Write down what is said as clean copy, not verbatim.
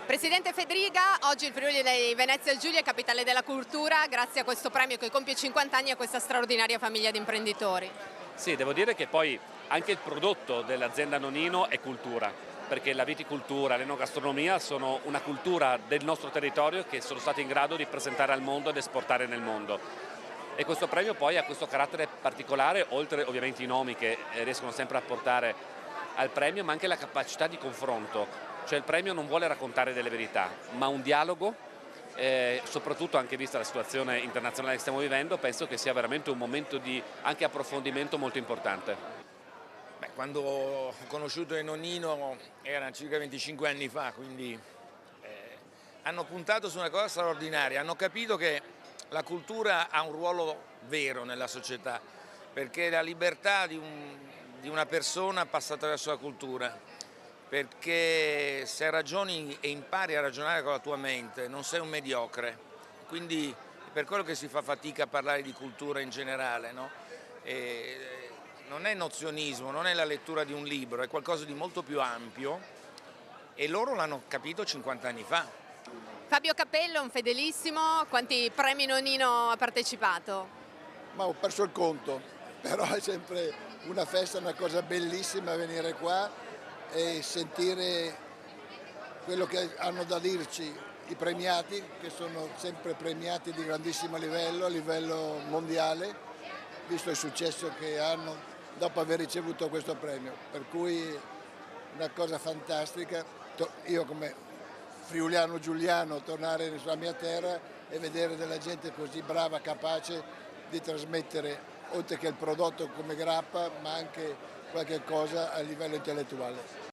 Presidente Fedriga, oggi il Friuli di Venezia Giulia è capitale della cultura grazie a questo premio che compie 50 anni a questa straordinaria famiglia di imprenditori. Sì, devo dire che poi anche il prodotto dell'azienda Nonino è cultura, perché la viticoltura, l'enogastronomia sono una cultura del nostro territorio che sono stati in grado di presentare al mondo ed esportare nel mondo. E questo premio poi ha questo carattere particolare, oltre ovviamente i nomi che riescono sempre a portare al premio, ma anche la capacità di confronto. Cioè il premio non vuole raccontare delle verità, ma un dialogo, soprattutto anche vista la situazione internazionale che stiamo vivendo, penso che sia veramente un momento di anche approfondimento molto importante. Beh, quando ho conosciuto il nonnino era circa 25 anni fa, quindi hanno puntato su una cosa straordinaria, hanno capito che la cultura ha un ruolo vero nella società, perché la libertà di una persona passa attraverso la cultura, perché se ragioni e impari a ragionare con la tua mente non sei un mediocre, quindi è per quello che si fa fatica a parlare di cultura in generale, no? Non è nozionismo, non è la lettura di un libro, è qualcosa di molto più ampio e loro l'hanno capito 50 anni fa. Fabio Capello, un fedelissimo, quanti premi Nonino ha partecipato? Ma ho perso il conto, però è sempre una festa, una cosa bellissima venire qua e sentire quello che hanno da dirci i premiati, che sono sempre premiati di grandissimo livello, a livello mondiale, visto il successo che hanno dopo aver ricevuto questo premio. Per cui una cosa fantastica, io come friuliano giuliano tornare sulla mia terra e vedere della gente così brava, capace di trasmettere, oltre che il prodotto come grappa, ma anche qualche cosa a livello intellettuale.